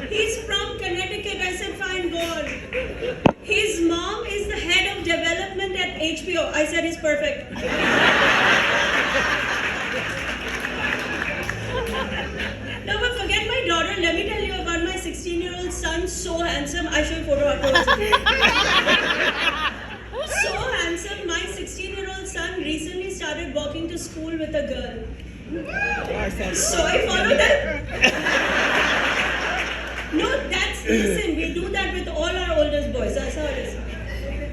He's from Connecticut. I said, fine, go on. His mom is the head of development at HBO. I said, he's perfect. No, but forget my daughter. Let me tell you about my 16-year-old son. So handsome. I show you photo afterwards. So handsome. My 16-year-old son recently started walking to school with a girl. So I followed that. No, listen, we do that with all our oldest boys. That's how it is.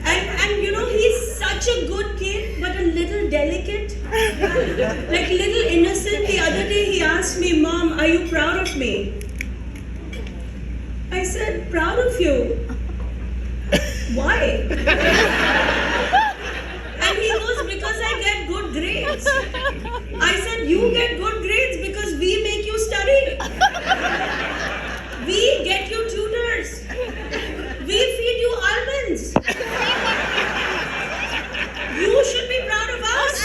And you know, he's such a good kid, but a little delicate. Like little innocent. The other day he asked me, Mom, are you proud of me? I said, proud of you? Why? And he goes, because I get good grades. I said, you get good grades because we make you study. We get you tutors. We feed you almonds. You should be proud of us.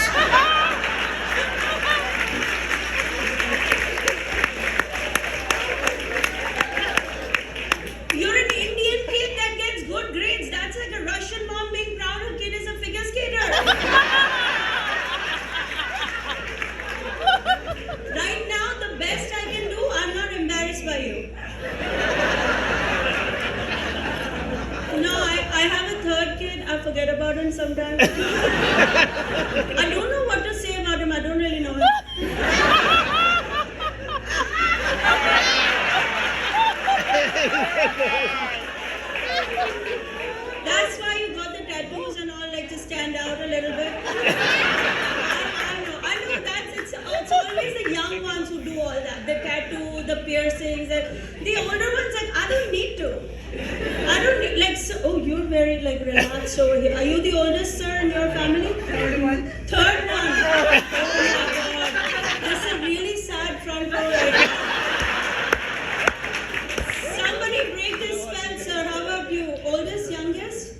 You're an Indian kid that gets good grades. That's like a Russian mom being proud her kid is a figure skater. Right now, the best I can do, I'm not embarrassed by you. No, I have a third kid. I forget about him sometimes. I don't know what to say about him. I don't really know him. That's why you got the tattoos and all, like to stand out a little bit. I know it's always the young ones who do all that. The tattoo, the piercings, the older ones like, I don't need to. I don't need, like, so, oh, you're very like relaxed over here. Are you the oldest, sir, in your family? Third one. Third one. Oh my God. That's a really sad front row right now. Somebody break this spell, sir. How about you? Oldest, youngest?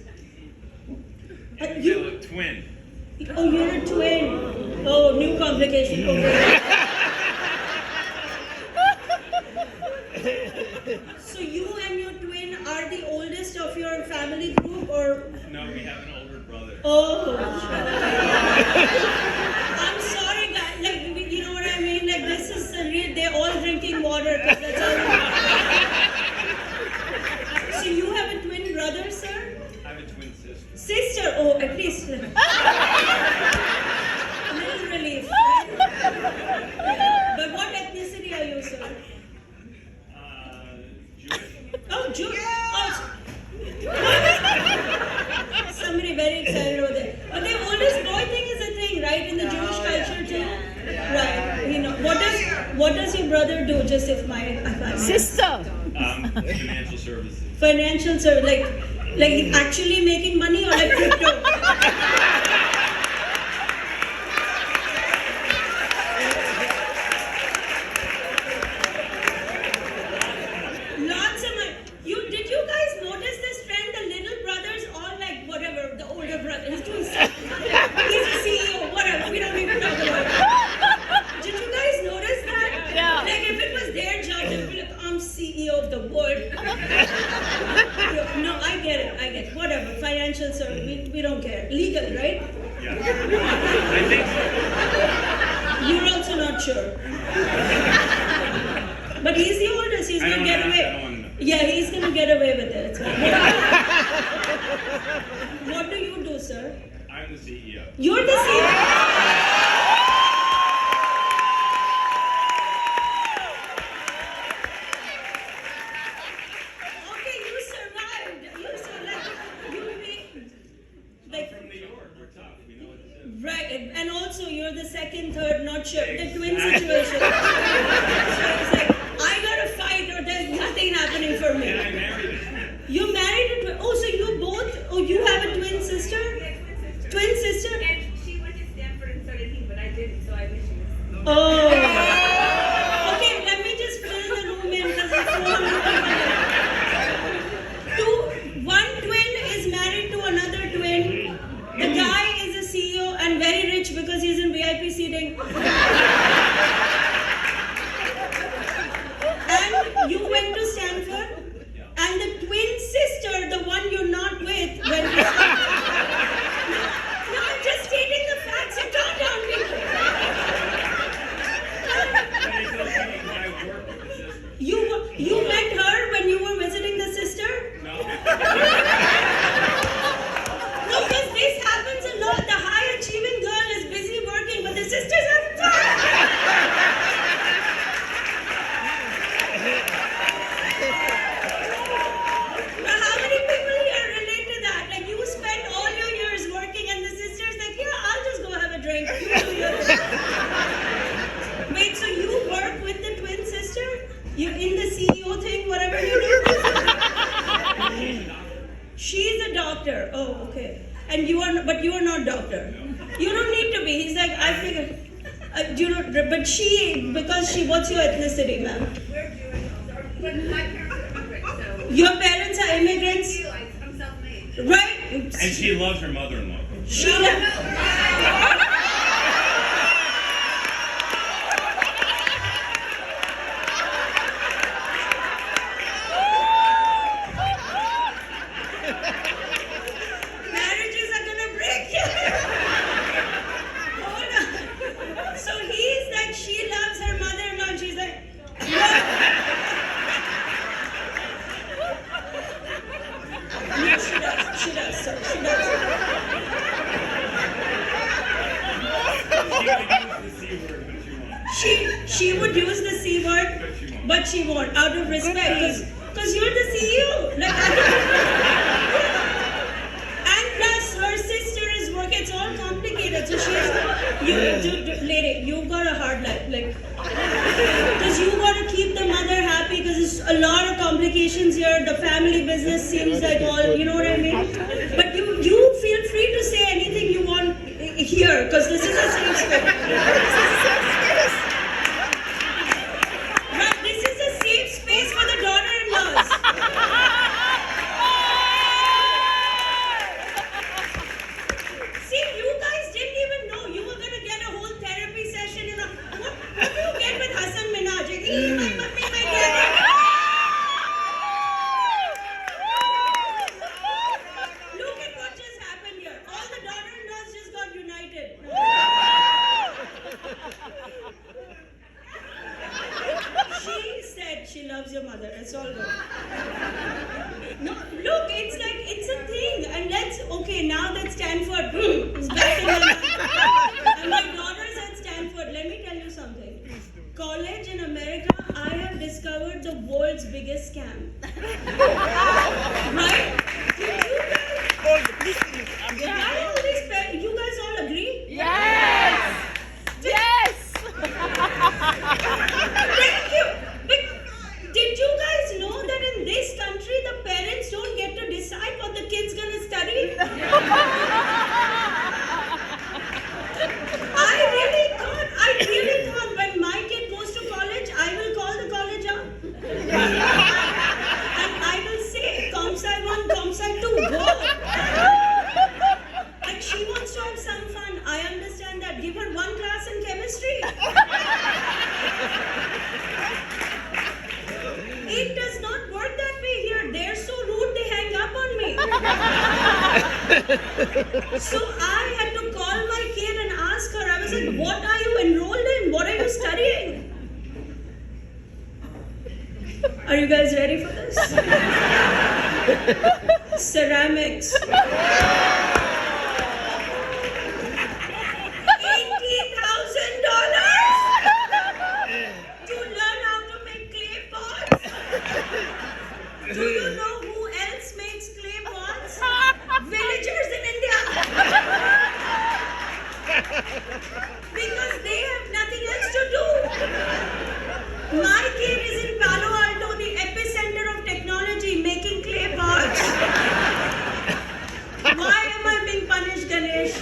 You a twin. Oh, you're a twin. Oh, new complication. Okay. So you and your twin are the oldest of your family group, or? No, we have an older brother. Oh. I'm sorry, guys. Like, you know what I mean? Like, this is real. They're all drinking water because that's all we want. So you have a twin brother, sir? I have a twin sister. Sister? Oh, at least. Little relief. Right? But what ethnicity are you, sir? Jewish. Oh, Jewish. Oh, somebody very excited over there. But the oldest boy thing is a thing, right? In the Jewish culture too. Right. You know, what does your brother do? Just if my Sister. Financial services. Financial service, like actually making money or like crypto? Lots of money. Did you guys notice this trend? The little brothers all like whatever, the older brother is doing stuff. He's a CEO, whatever. We don't even talk about it. Did you guys notice that? Yeah. Like if it was their job, they'd be like, I'm CEO of the world. No, I get it. Whatever. Financial service, we don't care. Legal, right? Yeah. I think so. You're also not sure. But he's the oldest. He's going to get away. I don't want to know. Yeah, he's going to get away with it. It's fine. What do you do, sir? I'm the CEO. You're the CEO. Okay, you survived. I'm from New York. We're tough. We know what to do. Right, and also you're the second, third, not sure. The twin situation. So it's like, I gotta fight or there's nothing happening for me. And I married a twin. You married a twin? Oh, so you have a twin sister? Twin sister? And she went to Stanford and so did he, but I didn't, so I wish she was. Oh. Okay, let me just fill the room in because it's so one twin is married to another twin. The guy is a CEO and very rich because he's in VIP seating. And you went to Stanford You met her when you were visiting the sister? No. No, because this happens a lot. The high achieving girl is busy working, but the sisters have time. Now, how many people here relate to that? Like, you spend all your years working, and the sister's like, yeah, I'll just go have a drink. You do your thing. Wait, so you work with the twin sister? You in the CEO thing, whatever you do? She's a doctor. Oh, okay. And you are, but you are not doctor. You don't need to be. He's like, I figured. You don't, but she, because she, what's your ethnicity, ma'am? We're Jewish, but my parents are immigrants, so Your parents are immigrants, I'm self-made. right? And she loves her mother-in-law. She, marriages are gonna break here. Hold on. So he's like, she loves her mother-in-law, and she's like, yeah. No, she does. She does. So she does. She would use the C word, but she won't, out of respect, because you're the CEO. Like, and plus, her sister is working. It's all complicated. So lady, you've got a hard life, like, because you got to keep the mother happy. Because there's a lot of complications here. The family business seems like all, you know what I mean. But you feel free to say anything you want here, because this is a safe space. Right, this is a safe space for the daughter-in-laws. See, you guys didn't even know you were gonna get a whole therapy session. You know, what do you get with Hassan Minhaj? My mummy, my daddy. Look at what just happened here. All the daughter-in-laws just got united. She said she loves your mother. It's all good. No, look, it's like, it's a thing. And okay, now that Stanford is back in my mind. And my daughter's at Stanford. Let me tell you something. College in America, I have discovered the world's biggest scam. Right? You guys all agree? Yes! Yes! Thank you. But did you guys know that in this country the parents don't get to decide what the kid's gonna study? I really thought when my kid goes to college, I will call the college up. And I will say, Comsci 1, Comsci 2, go. And she wants to have some fun. I understand that. Give her one class in chemistry. It does not work that way here. They're so rude, they hang up on me. So I had to call my kid and ask her. I was like, what are you enrolled in? What are you studying? Are you guys ready for this? Ceramics. $80,000 to learn how to make clay pots. Do you know who else makes clay pots? Villagers in India. Because they have nothing else to do. My kid is in Palo Alto, the epicenter of technology, making clay pots. Why am I being punished, Ganesh?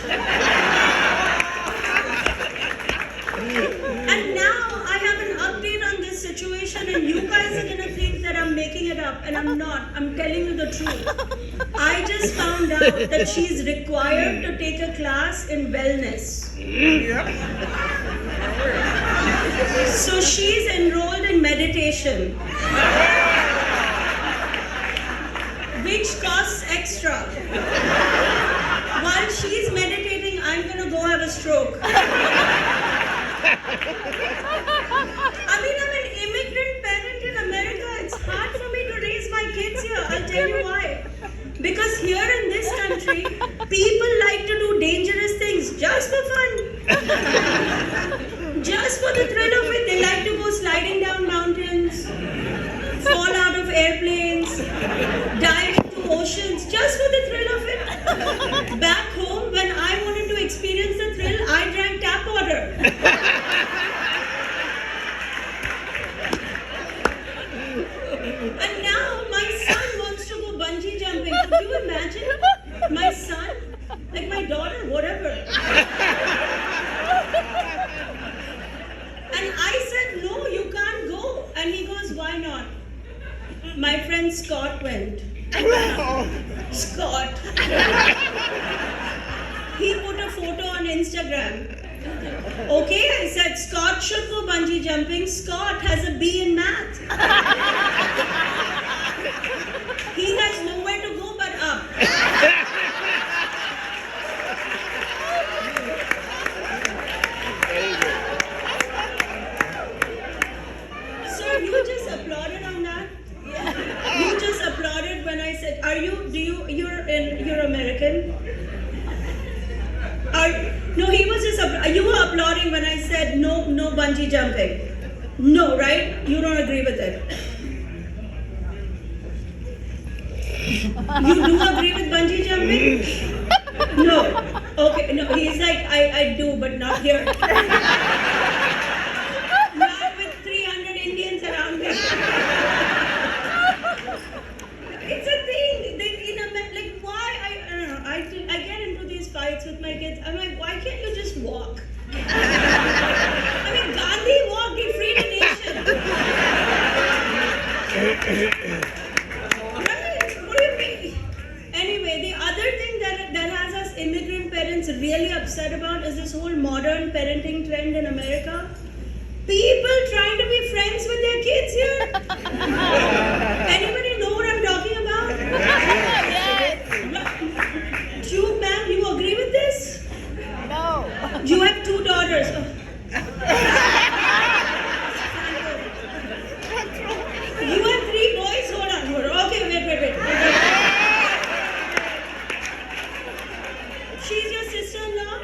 And now I have an update on this situation, and you guys are gonna think that I'm making it up, and I'm not. I'm telling you the truth. I just found out that she's required to take a class in wellness. So she's enrolled in meditation, which costs extra. While she's meditating, I'm gonna go have a stroke. I mean, I'm an immigrant parent in America. It's tell you why. Because here in this country, people like to do dangerous things just for fun. Just for the thrill of it. They like to go sliding down mountains, fall out of airplanes, dive into oceans, just for the thrill of it. Back home, when I wanted to experience the thrill, I drank tap water. And now my son wants to go bungee jumping. Could you imagine? My son, like my daughter, whatever. And I said, no, you can't go. And he goes, why not? My friend Scott went. Scott. He put a photo on Instagram. Okay, I said, Scott should go bungee jumping. Scott has a B in math. He has nowhere to go but up. So you just applauded on that? You just applauded when I said, you're American? No, he was just, you were applauding when I said no bungee jumping. No, right? You don't agree with it. You do agree with bungee jumping? No. Okay, no, he's like, I do, but not here. Not with 300 Indians around me. It's a thing. Like, why? I don't know. I get into these fights with my kids. I'm like, why can't you just walk? I mean, Gandhi walked, he freed a nation. Right? What do you mean? Anyway, the other thing that has us immigrant parents really upset about is this whole modern parenting trend in America. People trying to be friends with their kids here. Anybody know what I'm talking about? Ma'am, you agree with this? No. You have 2 daughters. You have 3 boys? Hold on. Okay, wait. She's your sister-in-law?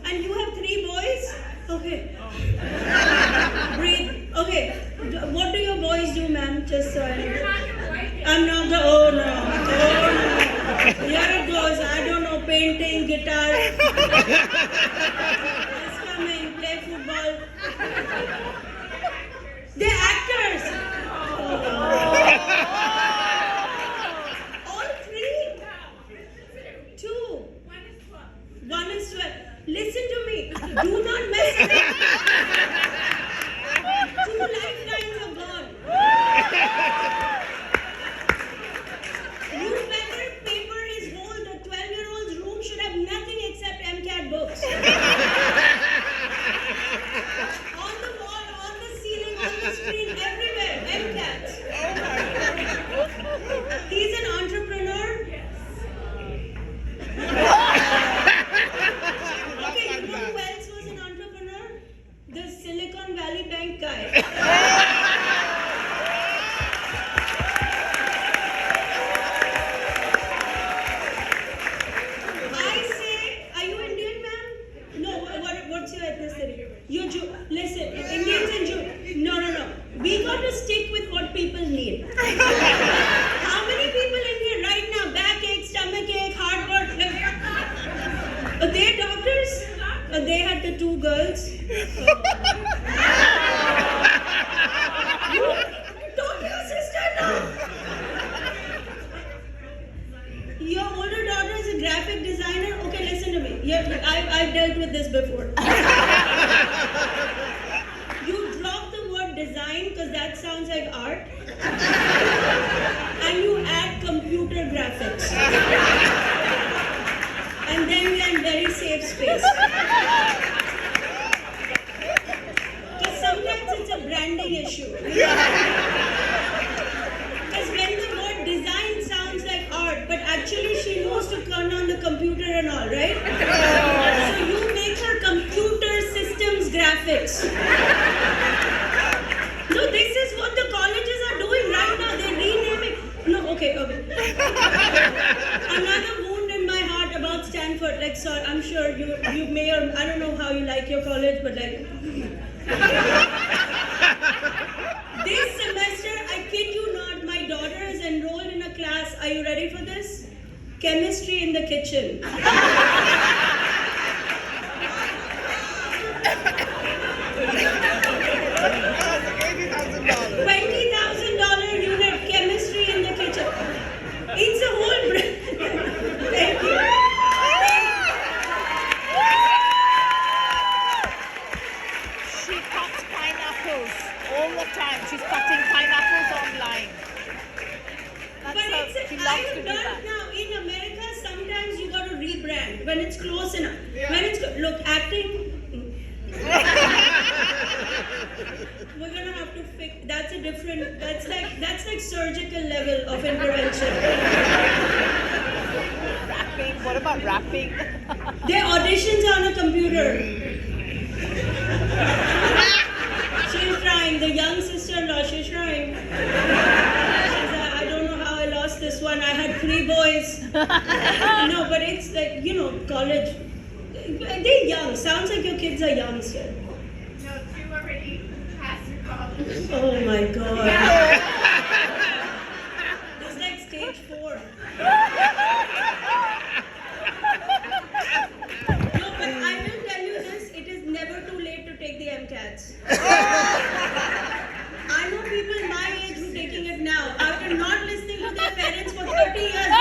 And you have 3 boys? Okay. Breathe. Okay. What do your boys do, ma'am? Just so I know. I'm not the... Oh, no. Here it goes. I don't know. Painting, guitar. Swimming, play football. They're actors. All 3? 2. 1 is 12. Listen to me. Do not mess with it. 2 lifetimes are gone. You better paper his whole. The 12-year-old's room should have nothing except MCAT books. On the wall, on the ceiling, on the screen, everywhere. MCATs. He's an entrepreneur. Okay, you know who else was an entrepreneur? The Silicon Valley Bank guy. I say, are you Indian, ma'am? No, what's your ethnicity? You're Jew. Listen, Indians and Jew. No. We got to stick with what people need. How many people in here right now? Backache, stomachache, heartburn. Are they doctors? They had the 2 girls. Talk to your sister now. Your older daughter is a graphic designer. Okay, listen to me. I've dealt with this before. You drop the word design because that sounds like art. And you add computer graphics. And then we are in very safe space. Because sometimes it's a branding issue. Because when the word design sounds like art, but actually she knows to turn on the computer and all, right? So you make her computer systems graphics. No, this is what the colleges are doing right now. They're renaming. No, okay. Another wound in my heart about Stanford. Like, sorry, I'm sure you may or I don't know how you like your college, but like this semester, I kid you not, my daughter is enrolled in a class. Are you ready for this? Chemistry in the kitchen. $20,000 unit chemistry in the kitchen. It's a whole. Thank you. She cuts pineapples all the time. She's cutting pineapples online. But That's it's she I loves to have do done that. now in America. Sometimes you got to rebrand when it's close enough. When it's look acting. We're gonna have to fix. That's a different. That's like surgical level of intervention. Rapping. What about rapping? Their auditions are on a computer. She's trying. The young sister-in-law. She's trying. She's like, I don't know how I lost this one. I had 3 boys. No, but it's like college. They're young. Sounds like your kids are young still. No, 2 already passed college. Oh my god. It's like stage 4. No, but I will tell you this, it is never too late to take the MCATs. I know people my age who are taking it now after not listening to their parents for 30 years.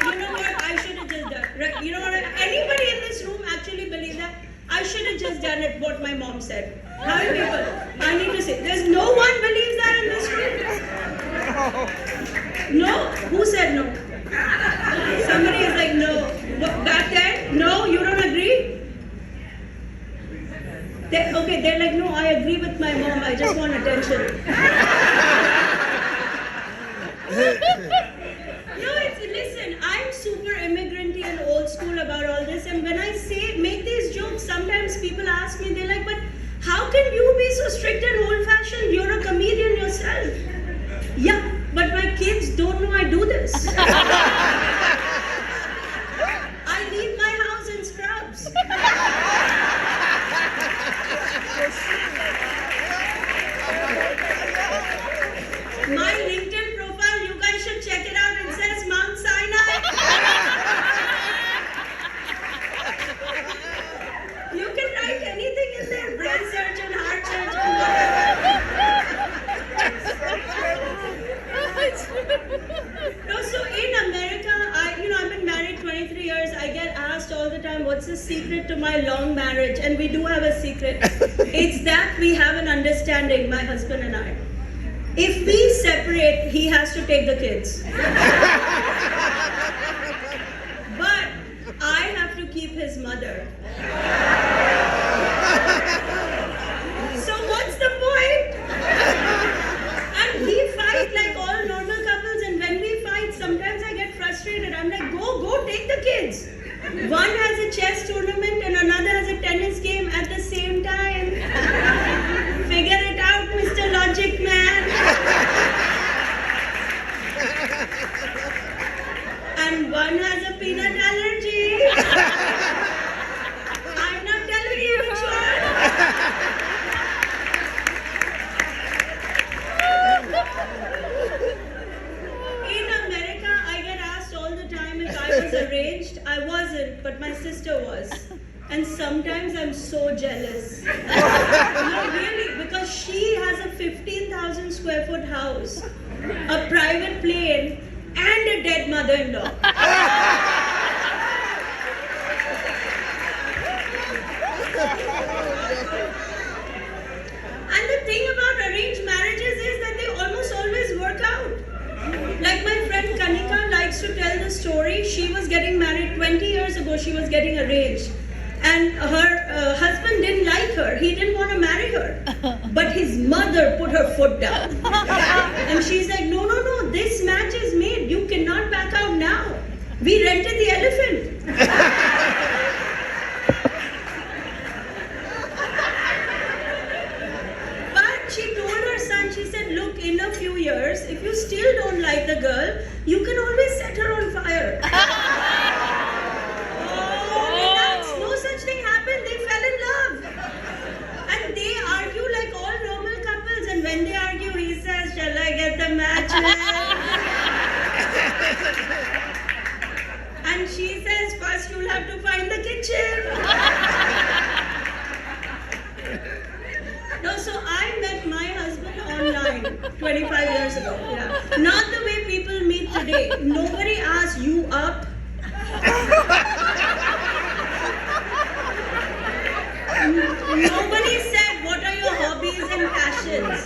You know what? I should have just done. Right? You know what? Anybody in this room actually believe that? I should have just done it what my mom said. How many people? I need to say. There's no one believes that in this room. No? Who said no? Somebody is like no. What, back then? No? You don't agree? They're like, no, I agree with my mom. I just want attention. Listen, I'm super immigrant-y and old school about all this, and when I make these jokes, sometimes people ask me, they're like, but how can you be so strict and old-fashioned? You're a comedian yourself. Yeah, but my kids don't know I do this. I leave my house in scrubs. My LinkedIn profile, you guys should check it out. It says Mount Sinai. You can write anything in there, brain surgeon, heart surgeon. No, so in America, I've been married 23 years. I get asked all the time, what's the secret to my long marriage? And we do have a secret. It's that we have an understanding, my husband and I. If we separate, he has to take the kids. But I have to keep his mother. So what's the point? And we fight like all normal couples, and when we fight, sometimes I get frustrated. I'm like, go, take the kids. One has a chess tournament and another has a tennis game at the same time. Figure it out, Mr. Logic Man. And one has a peanut allergy. I'm not telling you which one. In America, I get asked all the time if I was arranged. I wasn't, but my sister was. And sometimes I'm so jealous. No, really, because she has a 15,000 square foot house, a private plane, and a dead mother-in-law. And the thing about arranged marriages is that they almost always work out. Like my friend Kanika likes to tell the story. She was getting married 20 years ago. She was getting arranged. And her husband didn't like her. He didn't want to marry her. But his mother put her foot down. And she's like, no, this match is made. You cannot back out now. We rented the elephant. But she told her son, she said, look, in a few years, if you still don't like the girl, you can always set her on fire. Relax, no such thing happened. They fell in love. And they argue like all normal couples. And when they argue, he says, "Shall I get the matches?" And she says, "First you'll have to find the kitchen." No, so I met my husband online 25 years ago. Yeah. Not the way people meet today. Nobody asks you up. Nobody said what are your hobbies and passions.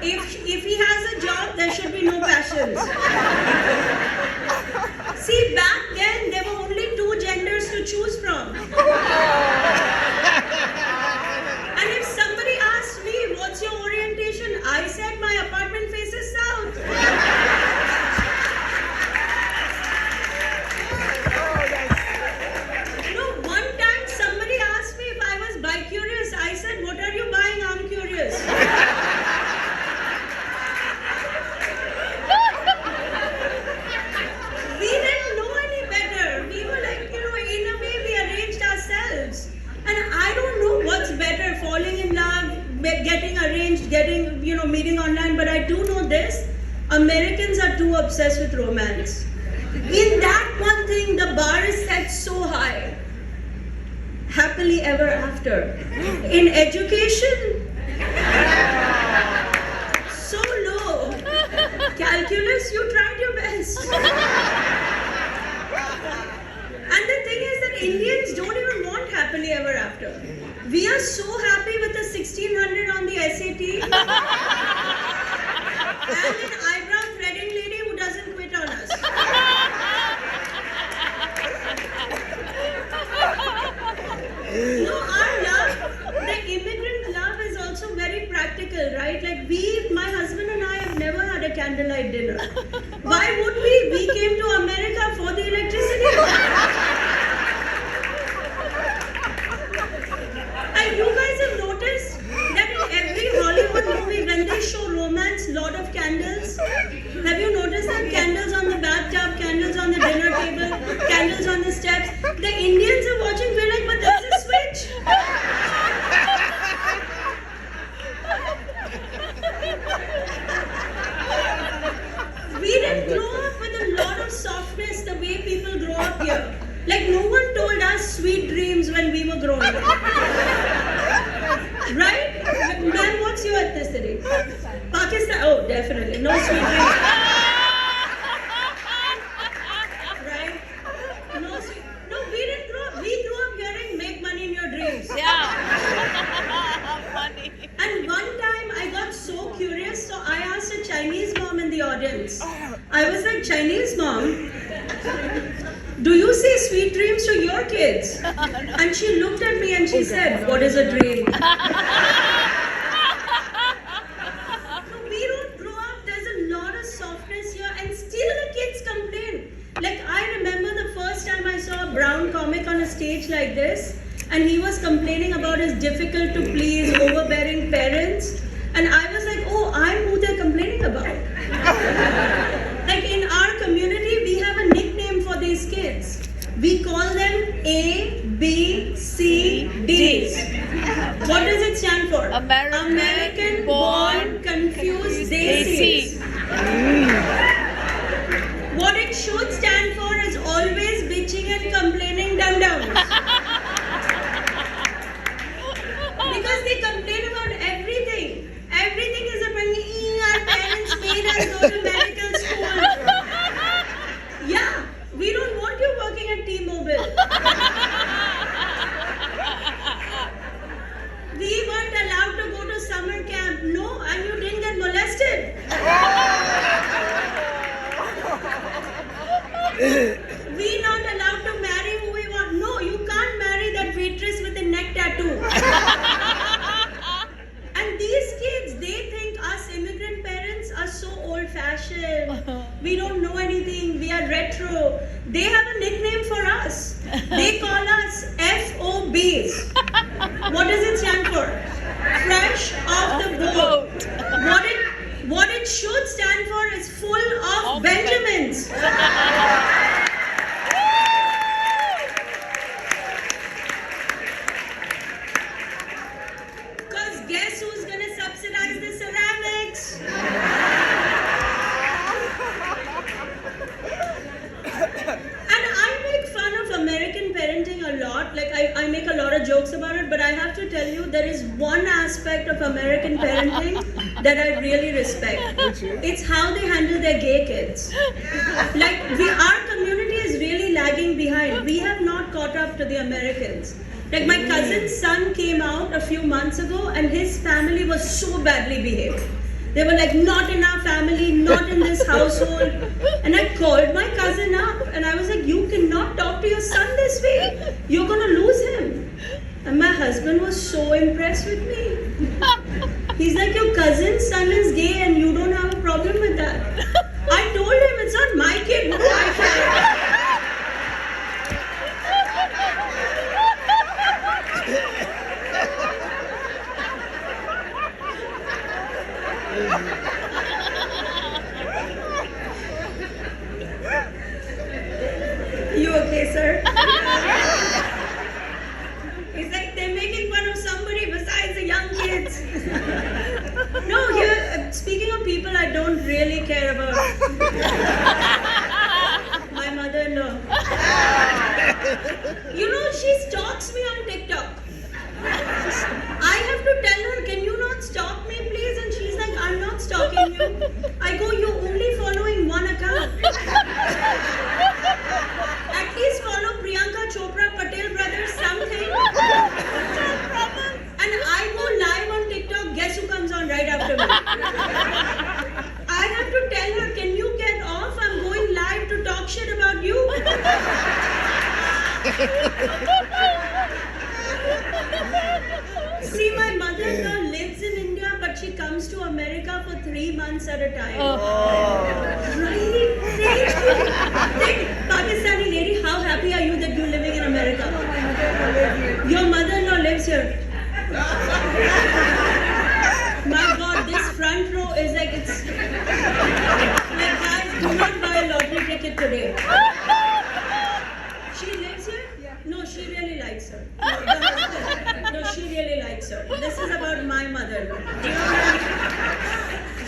If he has a job, there should be no passions. See, back then there were only 2 genders to choose from. And if somebody asked me, "What's your orientation?" I said my apartment faces south. No, one time somebody asked me if I was bi-curious. I said, "What are you buying? I'm curious." We didn't know any better. We were like, in a way we arranged ourselves. And I don't know what's better, falling in love, getting arranged, meeting online. But I do know this: Americans are too obsessed with romance. In that one thing, the bar is set so high. Happily ever after. In education, so low. Calculus, you tried your best. And the thing is that Indians don't even want happily ever after. We are so happy with the 1600 on the SAT and an eyebrow threading lady who doesn't quit on us. No, our love, the immigrant love is also very practical, right? Like my husband and I have never had a candlelight dinner. Why would we? We came to America for the electricity. And you guys have noticed that in every Hollywood movie, when they show romance, lot of candles. Have you noticed that? Candles on the bathtub, candles on the dinner table, candles on the steps. The Indians are watching, we're like, but there's a switch. We didn't grow up with a lot of softness the way people grow up here. Like no one told us sweet dreams when we were growing up. Right? Ma'am, what's your ethnicity? Pakistan. Oh, definitely. No sweet dreams. Right? No sweet. No, we didn't grow up. We grew up hearing "make money in your dreams." Yeah. Funny. And one time I got so curious, so I asked a Chinese mom in the audience. I was like, "Chinese mom, do you say sweet dreams to your kids?" And she looked at me and she said, "What is a dream?" No, we don't grow up. There's a lot of softness here, and still the kids complain. Like I remember the first time I saw a brown comic on a stage like this, and he was complaining about his difficult to please, overbearing parents, and I was like, "Oh, I'm who they're complaining about." Like in our community, we have a nickname for these kids. We call them A, B, C, Ds. What does it stand for? American born confused Desis. What it should stand for is always bitching and complaining dum-dums. Because they complain about everything. Everything is about, "Our parents made us go to medical school." Yeah, we don't want you working at T-Mobile. We weren't allowed to go to summer camp. No, and you didn't get molested. We not allowed to marry who we want. No, you can't marry that waitress with a neck tattoo. And these kids, they think us immigrant parents are so old-fashioned. We don't know anything. We are retro. They have a nickname for us. They call us FOBs. What does it stand for? Fresh off the boat. What should stand for is full of Of Benjamins. Because guess who's going to subsidize the ceramics? And I make fun of American parenting a lot. Like, I make a lot of jokes about it, but I have to tell you, there is one aspect of American parenting that I really respect. It's how they handle their gay kids. Like, our community is really lagging behind. We have not caught up to the Americans. Like, my cousin's son came out a few months ago, and his family was so badly behaved. They were like, not in our family, not in this household. And I called my cousin up and I was like, you cannot talk to your son this way. You're going to lose him. And my husband was so impressed with me. He's like, your cousin's son is gay and you don't have a problem with that. I told him, it's not my kid, who do I care? You okay, sir? He's like, they're making fun of somebody besides the young kids. No, here, speaking of people I don't really care about. My mother-in-law. You know, she stalks me on TikTok. I have to tell her, can you not stalk me, please? And she's like, I'm not stalking you. I go, you're only following one account. At least follow Priyanka Chopra, Patel Brothers, something. And I go live on TikTok, guess who comes on right after me? I have to tell her, can you get off? I'm going live to talk shit about you. See, my mother-in-law lives in India, but she comes to America for 3 months at a time. Right? Pakistani lady, how happy are you that you're living in America? Your mother-in-law lives here. My God, this front row is like, it's like, guys, do not buy a lottery ticket today. She lives here? No, she really likes her. No, she really likes her. This is about my mother.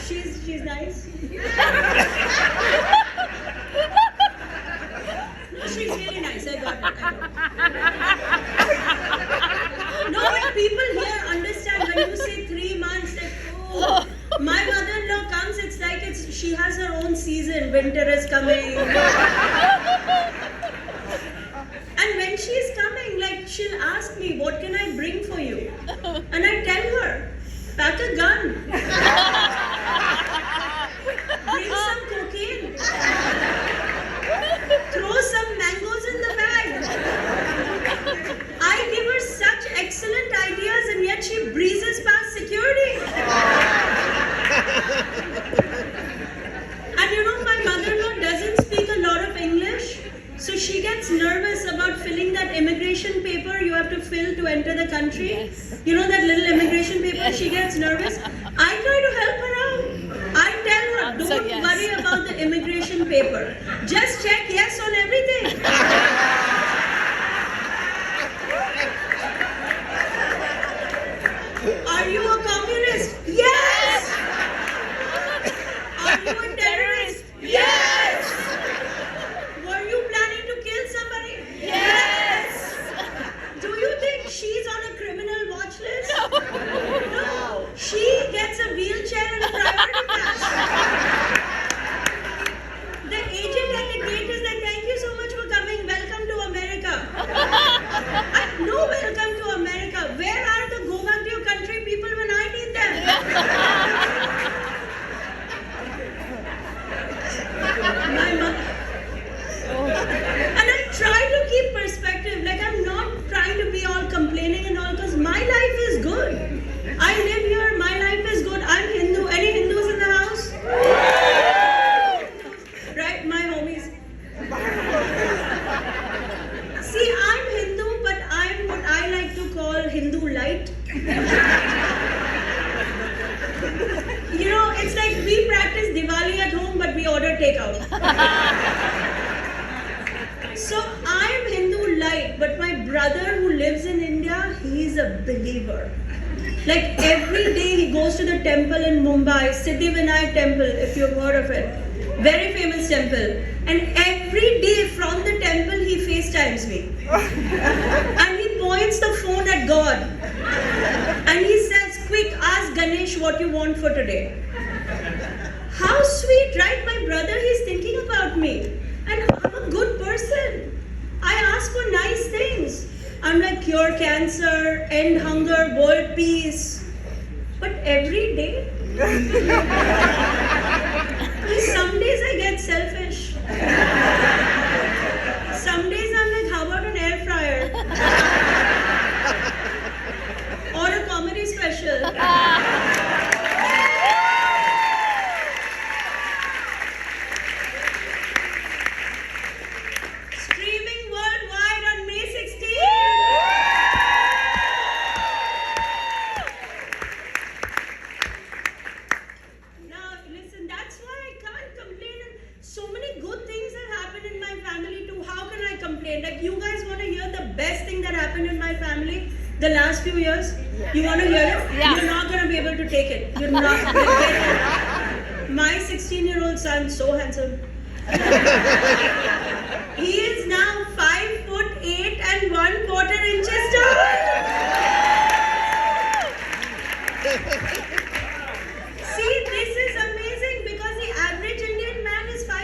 She's nice. No, she's really nice. I got it. No, but people here understand when you say 3 months, like, oh, my mother-in-law comes, it's like she has her own season. Winter is coming. And when she's coming, like, she'll ask me, what can I bring for you? And I tell her, pack a gun. Bring some cocaine. Throw some mangoes in the bag. I give her such excellent ideas and yet she breezes past security. And you know, my mother-in-law doesn't speak a lot of English. So she gets nervous about filling that immigration paper you have to fill to enter the country. Yes. You know that little immigration paper? Yes. She gets nervous. I try to help her out. I tell her, don't Yes. worry about the immigration paper. Just check yes on everything. Are you a communist? Yes! Are you a terrorist? Yes! Were you planning to kill somebody? Yes! Do you think she's on a criminal watch list? No. She gets a wheelchair and a priority pass. The agent Diwali at home, but we order takeout. So I'm Hindu light, but my brother who lives in India, he's a believer. Like every day he goes to the temple in Mumbai, Siddhivinayak temple, if you've heard of it. Very famous temple. And every day from the temple he FaceTimes me. And he points the phone at God. And he says, quick, ask Ganesh what you want for today. How sweet, right? My brother, he's thinking about me. And I'm a good person. I ask for nice things. I'm like, cure cancer, end hunger, world peace. But every day, some days I get selfish. Some days I'm like, how about an air fryer? Or a comedy special. Streaming worldwide on May 16th. Now, listen, that's why I can't complain. And so many good things have happened in my family too. How can I complain? Like, you guys want to hear the best thing that happened in my family the last few years? You want to hear it? Yeah. You're not going to be able to take it. You're not going to get it. My 16-year-old son, so handsome. He is now 5'8" and 1/4 inches tall. See, this is amazing because the average Indian man is 5'5".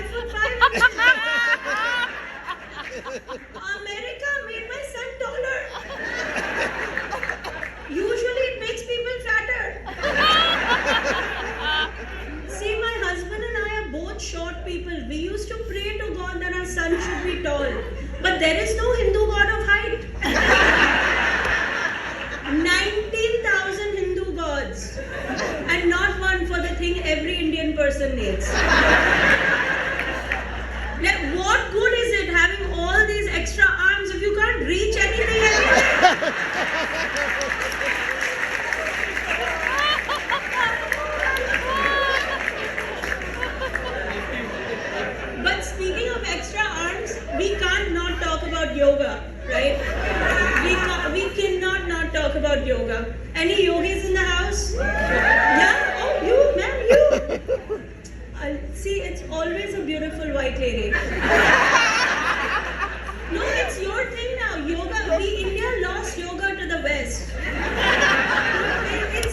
America made my son taller. Usually it makes people fatter. See, my husband and I are both short people. We used to pray to God that our son should be tall. But there is no Hindu god of height. 19,000 Hindu gods. And not one for the thing every Indian person needs. Like, what good is it having all these extra arms if you can't reach anything anyway? But speaking of extra arms, we can't not talk about yoga, right? We cannot not talk about yoga. Any yogis in the house? Yeah? Oh, you, ma'am, you. See, it's always a beautiful white lady. No, it's your thing now. Yoga, India lost yoga to the West.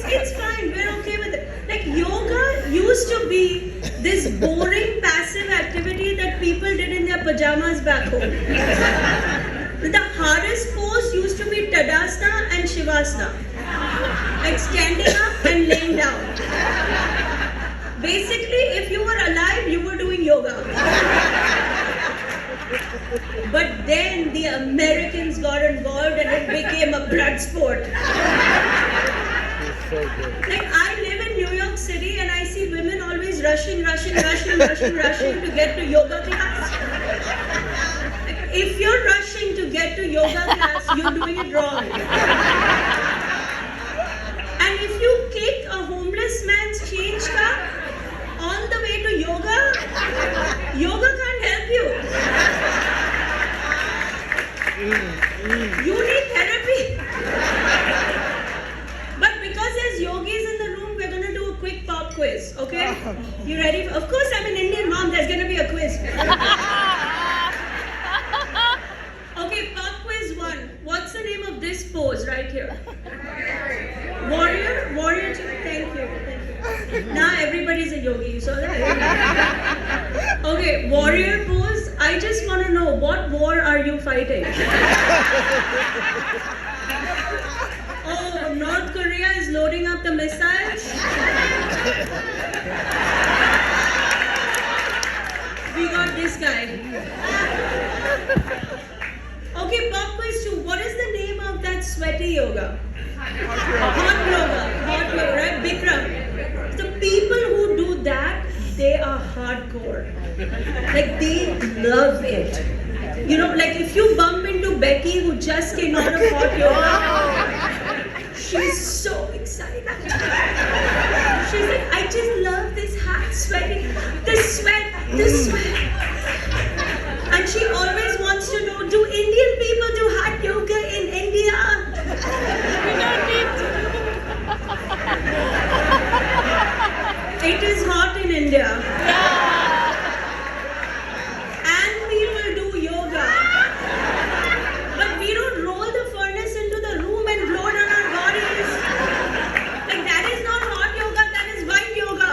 It's fine. We're okay with it. Like, yoga used to be this boring, passive activity that people did in their pajamas back home. The hardest pose used to be Tadasana and Shivasana. Like standing up and laying down. Basically, if you were alive, you were doing yoga. But then the Americans got involved and it became a blood sport. Like, I live in New York City and I see women always rushing to get to yoga class. Like, if you're rushing to get to yoga class, you're doing it wrong. And if you kick a homeless man's change cup on the way to yoga, yoga can't help you. You need therapy. But because there's yogis in the room, we're gonna do a quick pop quiz, okay? You ready? Of course, I'm an Indian mom, there's gonna be a quiz. Okay, pop quiz 1. What's the name of this pose right here? Warrior? Warrior 2? Thank you. Now everybody's a yogi, you saw that? Okay, warrior pose. I just want to know, what war are you fighting? Oh, North Korea is loading up the missiles? We got this guy. Okay, pop quiz 2. What is the name of that sweaty yoga? Hot yoga, right? Bikram. The people who do that, they are hardcore. Like, they love it. You know, like if you bump into Becky who just came out of hot yoga, she's so excited. She's like, I just love this hat sweaty. The sweat. And she always wants to know, do Indian people do hot yoga in India? We don't need to. It is hot in India. Yeah. And we will do yoga. But we don't roll the furnace into the room and blow it on our bodies. Like that is not hot yoga, that is white yoga.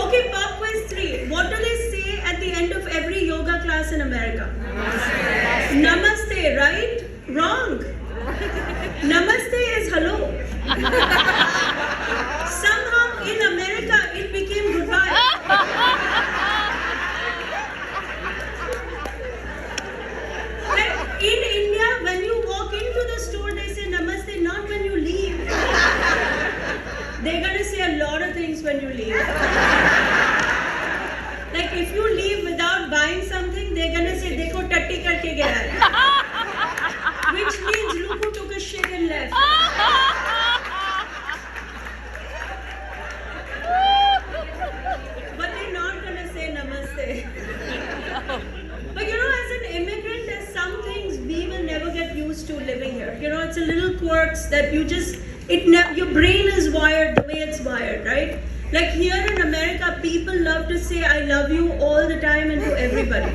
Okay, pop quiz 3. What do they say at the end of every yoga class in America? Namaste, right? Wrong. Namaste is hello. Somehow in America it became goodbye. Like in India, when you walk into the store, they say namaste, not when you leave. They're gonna say a lot of things when you leave. Like if you leave without buying something, they're gonna say dekho tatti karke gaya hai. Which means look who took a shit and left. But they're not gonna say namaste. But you know, as an immigrant, there's some things we will never get used to living here. You know, it's a little quirks that you just, your brain is wired the way it's wired, right? Like here in America, people love to say I love you all the time and to everybody.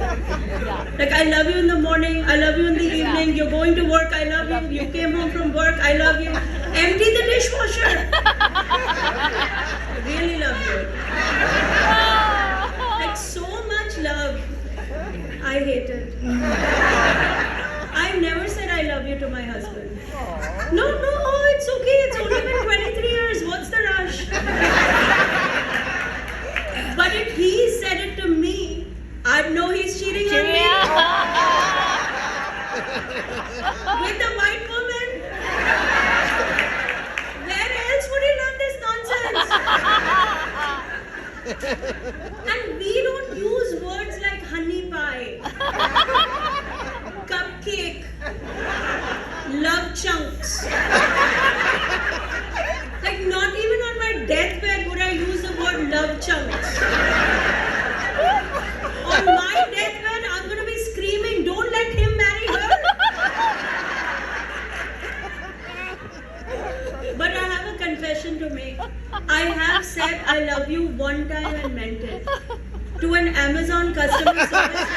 Like I love you in the morning, I love you in the evening, you're going to work, I love you, you came home from work, I love you. Empty the dishwasher. Really love you. Like so much love. I hate it. I never said I love you to my husband. No, oh, it's okay. It's only been 23 years. What's the rush? But if he said it to me, I'd know he's cheating on me. With a white woman? Where else would he learn this nonsense? And we don't use words like honey pie, cupcake, love chunks. Like not even on my deathbed would I use the word love chunks. On my deathbed, I'm gonna be screaming, don't let him marry her. But I have a confession to make. I have said I love you one time and meant it. To an Amazon customer service.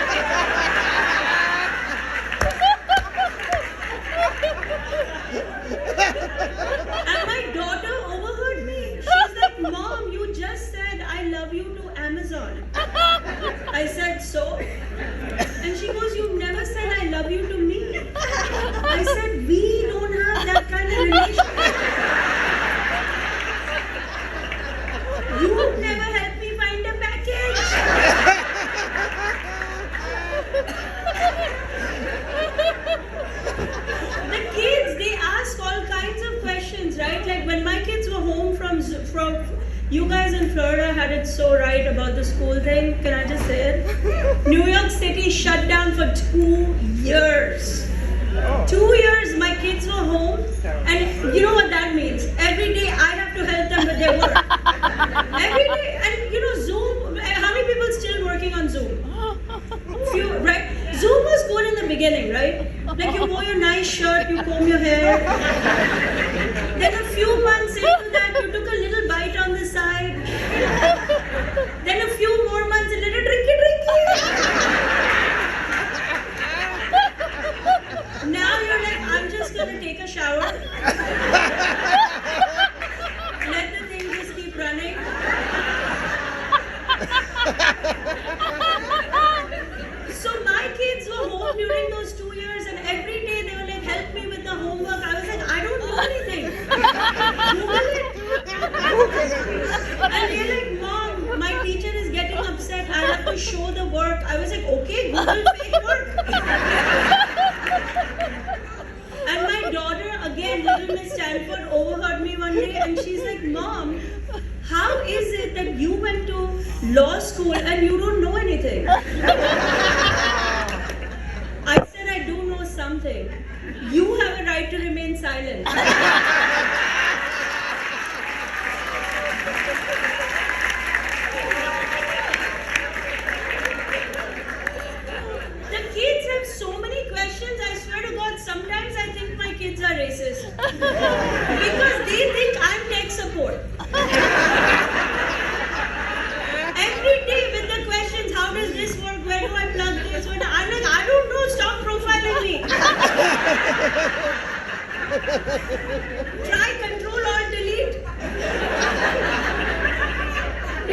And my daughter overheard me. She's like, Mom, you just said I love you to Amazon. I said, so? And she goes, you never said I love you to me. I said, we don't have that kind of relationship. You never helped me find a package. The kids, they ask all kinds of questions, right? Like when my kids were home from you guys in Florida had it so right about the school thing. Can I just say it? New York City shut down for 2 years. 2 years my kids were home, and you know what that means? Every day I have to help them with their work. Every day, and you know Zoom, how many people still working on Zoom? Few, right? Zoom was good in the beginning, right? Like you wore your nice shirt, you comb your hair. Then a few months into that, you took a little bite on the side. Then a few more months, a little drinky. Now you're like, I'm just gonna take a shower. Let the thing just keep running. So my kids were home during those 2 years, and every day they were like, help me with the homework. I was like, I don't know anything. Google it. And they're like, Mom, my teacher is getting upset. I have to show the work. I was like, okay, Google fake work. And my daughter, again, little Miss Stanford, overheard me one day and she's like, Mom, how is it that you went to law school and you don't know anything? I said, I do know something. You have a right to remain silent.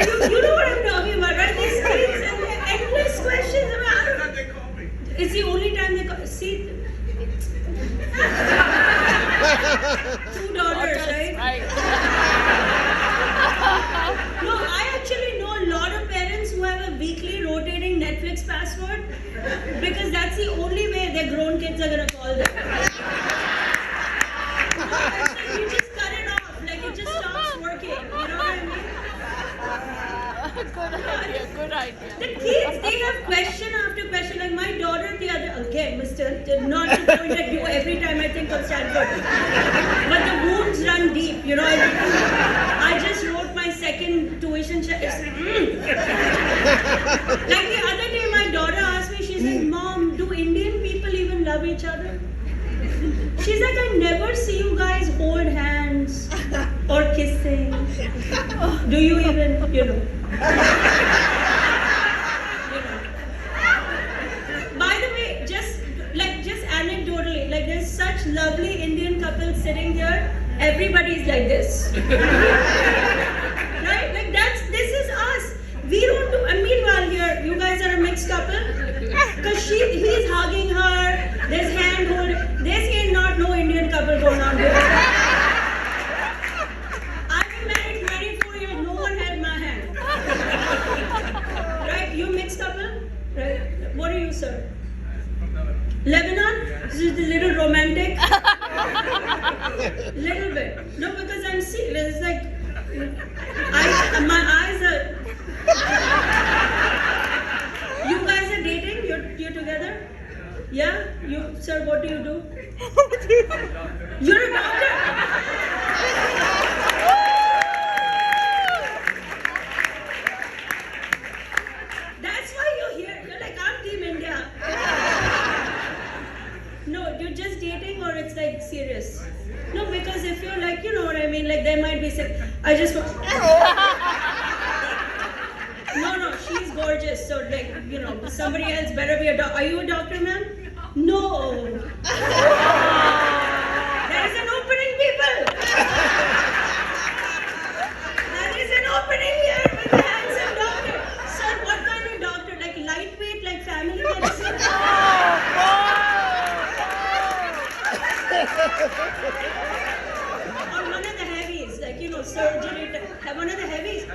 you know what I'm talking about, right? These kids and their endless questions. I mean, I don't, it's the only time they call. See, two daughters, right? Right. No, I actually know a lot of parents who have a weekly rotating Netflix password because that's the only way their grown kids are gonna call them. You just cut it off, like it just stops working. You know what I mean? Good idea. The kids, they have question after question. Like my daughter the other, again, Mr. Not to point at you every time I think of Stanford, but the wounds run deep. You know, I just wrote my second tuition check. Like the other day, my daughter asked me, she's like, Mom, do Indian people even love each other? She's like, I never see you guys hold hands or kissing. Do you even, you know? By the way, just anecdotally, like there's such lovely Indian couples sitting here. Everybody's like this, right? Like this is us. We don't do. And meanwhile, here you guys are a mixed couple because he's hugging her. There's hand holding. This ain't not no Indian couple going on here. I've been married 24 years. No one held my hand. Right? You mixed couple? Right? What are you, sir? Lebanon? This is the little romantic. Little bit. No, because I'm serious. It's like my eyes are. You guys are dating? You're together? Yeah? You, sir, what do you do? You're a doctor. That's why you're here. You're like, I'm Team India. No, you're just dating or it's like serious? No, because if you're like, you know what I mean, like there might be some, I just want. No, she's gorgeous. So like, you know, somebody else better be a doctor. Are you a doctor, ma'am? No. There is an opening, people. There is an opening here with a handsome doctor. Sir, what kind of doctor? Like lightweight, like family medicine? Or one of the heavies, like, you know, surgery. Have one of the heavies.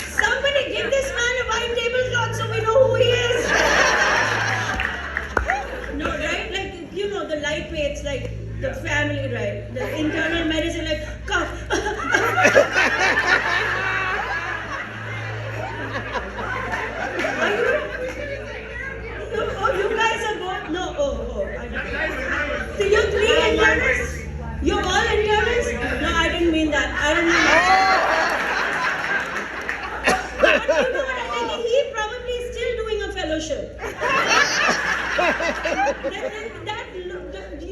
Somebody give this man a white tablecloth so we know who he is. No, right? Like, you know, the lightweights, like the family, right? The internal medicine, like cough. Oh, you guys are both. No, I don't. So you're three internists? You're all internists? No, I didn't mean that. I didn't mean that. But you know what I'm thinking? He probably is still doing a fellowship.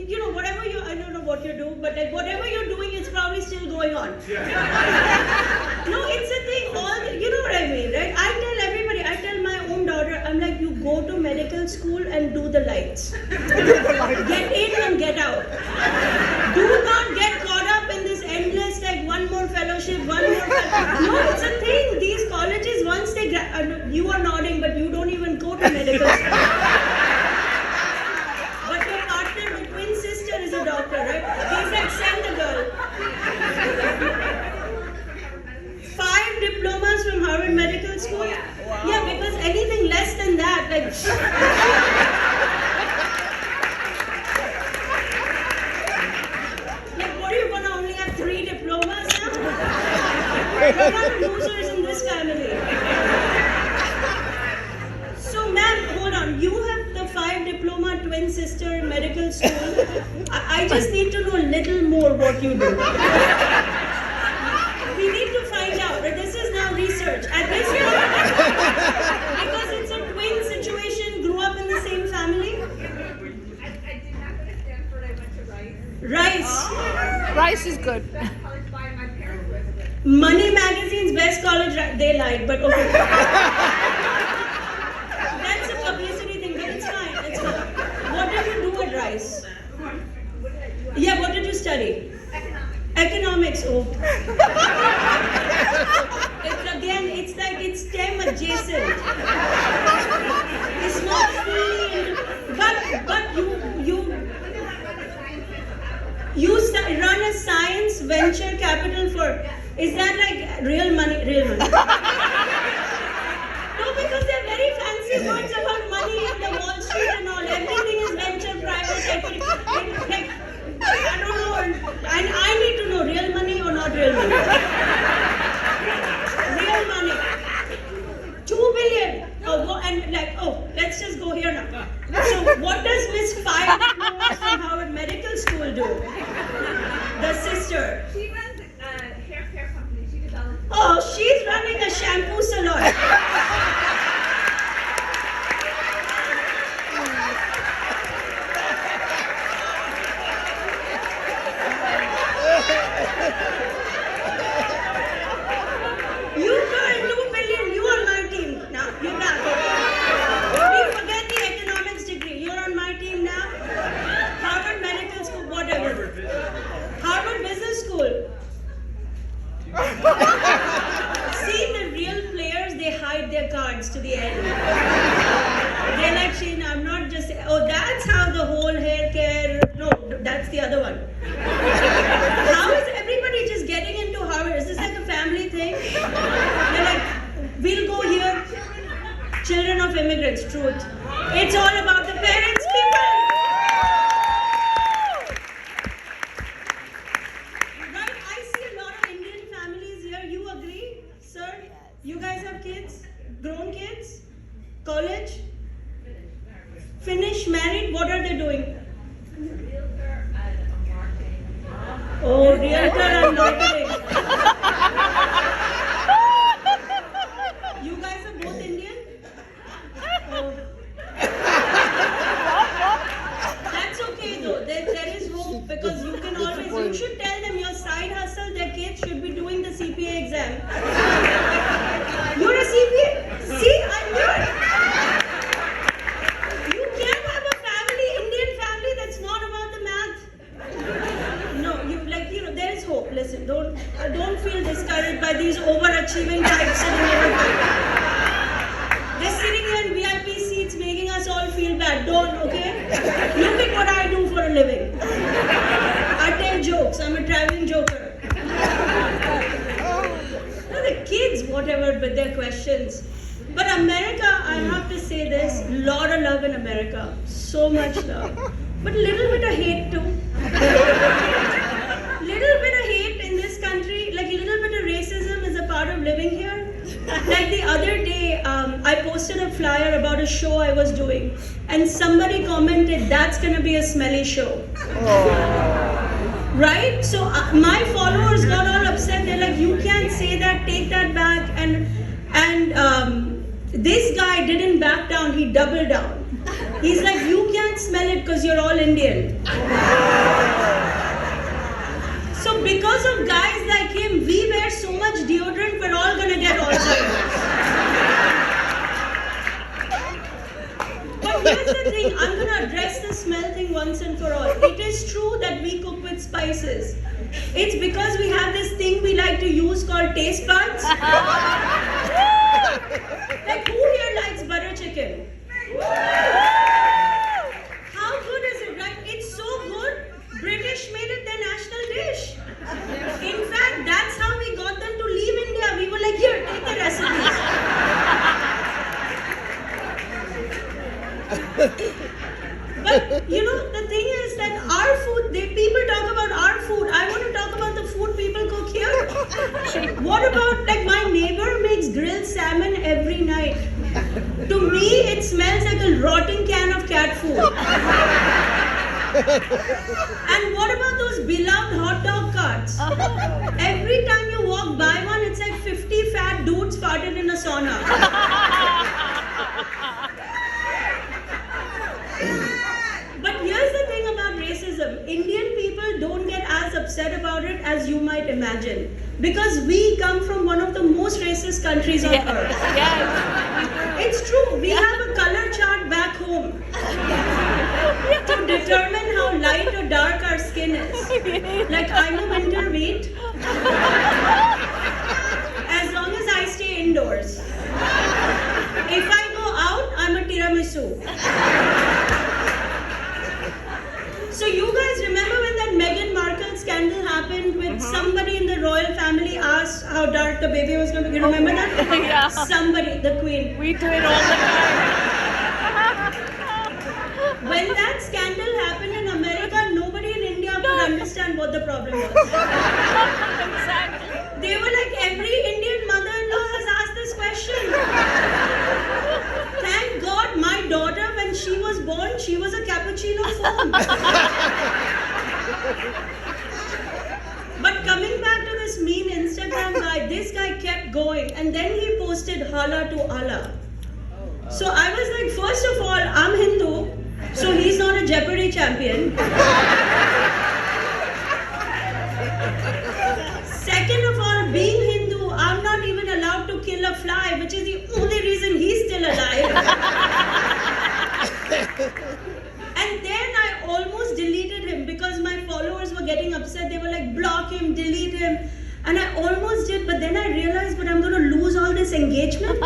You know, whatever you, I don't know what you do, but like whatever you're doing is probably still going on. No, it's a thing. You know what I mean, right? I tell everybody, I tell my own daughter, I'm like, you go to medical school and do the lights. Get in and get out. Do not get caught up in this endless, like one more fellowship, one more fellowship. No, it's a thing. These colleges, once they you are nodding, but you don't even go to medical school. But your partner, the twin sister, is a doctor, right? He's like, send the girl. 5 diplomas from Harvard Medical School? Yeah, because anything less than that, like. Like, what are you gonna only have 3 diplomas now? There are losers in this family. So, ma'am, hold on. You have the 5 diploma twin sister medical school. I just need to know a little more what you do. We need to find out. This is now research. At this point, because it's a twin situation, grew up in the same family. I did not go to Stanford. I went to Rice. Rice. Rice is good. Best college by my parents went there. Money Magazine's best college. They lied, but okay. That's a publicity thing, but it's fine. It's fine. What did you do at Rice? What did I do? Yeah, what did you study? XO. It's like it's STEM adjacent. It's not fully, but you run a science venture capital for. Is that like real money? Real money? No, because they're very fancy words about money and the Wall Street and all. Everything is venture, private equity. Like, I don't know, and I need to know real money or not real money. Real money. 2 billion. Let's just go here now. So, what does Miss 5 diplomas from Harvard Medical School do? The sister. She runs a hair care company. She develops. Oh, she's running a shampoo salon. You earn 2 billion. You are my team now. You're back. We forget the economics degree. You're on my team now. Harvard Medical School, whatever. Harvard Business School. See, the real players, they hide their cards to the end. They're like, Sheena, I'm not just. Oh, that's how the whole hair care. No, that's the other one. How is everybody just getting into Harvard? Is this like a family thing? They're like, we'll go here. Children of immigrants, truth. It's all about the parents, people. Right? I see a lot of Indian families here. You agree, sir? You guys have kids? Grown kids? College? Finished, married? What are they doing? Realtor and a marketing. Oh, realtor and marketing. You guys are both Indian? Oh. That's okay though. There is hope because you can always. You should tell them your side hustle. Their kids should be doing the CPA exam. You're a CPA. See, I knew it. You can't have a family, Indian family, that's not about the math. No, there is hope. Listen, don't feel discouraged by these overachieving types sitting here. They're sitting here in VIP seats making us all feel bad. Don't, okay? Look at what I do for a living. I tell jokes. I'm a traveling joker. No, the kids, whatever, with their questions. But America, I have to say this, lot of love in America. So much love. But a little bit of hate too. Little bit of hate in this country, like a little bit of racism is a part of living here. Like the other day, I posted a flyer about a show I was doing, and somebody commented, "That's gonna be a smelly show." Right? So my followers got all upset. They're like, "You can't say that. Take that back." And this guy didn't back down. He doubled down. He's like, "You can't smell it because you're all Indian." So because of guys like him, we wear so much deodorant, we're all gonna get Alzheimer's. But here's the thing, I'm gonna address the smell thing once and for all. It is true that we cook with spices. It's because we have this thing we like to use called taste buds. Like, who here likes butter chicken? How good is it, right? It's so good, British made it their national dish. In fact, that's how we got them to leave India. We were like, here, take the recipes. But, the thing is that our food, people talk about our food. I want to talk about the food people cook here. What about, like, my neighbor makes grilled salmon every night. To me, it smells like a rotting can of cat food. And what about those beloved hot dog carts? Every time you walk by one, it's like 50 fat dudes farted in a sauna. But here's the thing about racism. Indian people don't get as upset about it as you might imagine. Because we come from one of the most racist countries on earth. Yes. It's true. We have a color chart back home to determine how light or dark our skin is. Like I'm a winter wheat. As long as I stay indoors. If I go out, I'm a tiramisu. So you guys remember when that Meghan Markle scandal happened with somebody in the royal family asked how dark the baby was going to be? You remember that? Yeah. Somebody, the queen. We do it all the time. When that scandal happened in America, nobody in India could understand what the problem was. Exactly. They were like, every Indian mother-in-law has asked this question. Thank God my daughter, when she was born, she was a cappuccino foam. But coming back to this mean Instagram guy, this guy kept going and then he posted Hala to Allah. So I was like, first of all, I'm Hindu, so he's not a Jeopardy champion. Second of all, being Hindu, I'm not even allowed to kill a fly, which is the only reason he's still alive. And then I almost deleted him because my followers were getting upset. They were like, block him, delete him. And I almost did, but then I realized, but I'm going to lose all this engagement.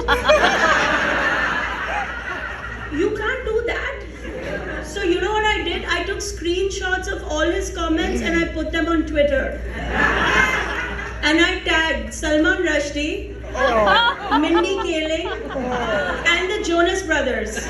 You can't do that. So you know what I did? I took screenshots of all his comments and I put them on Twitter. And I tagged Salman Rushdie, Mindy Kaling, and the Jonas Brothers.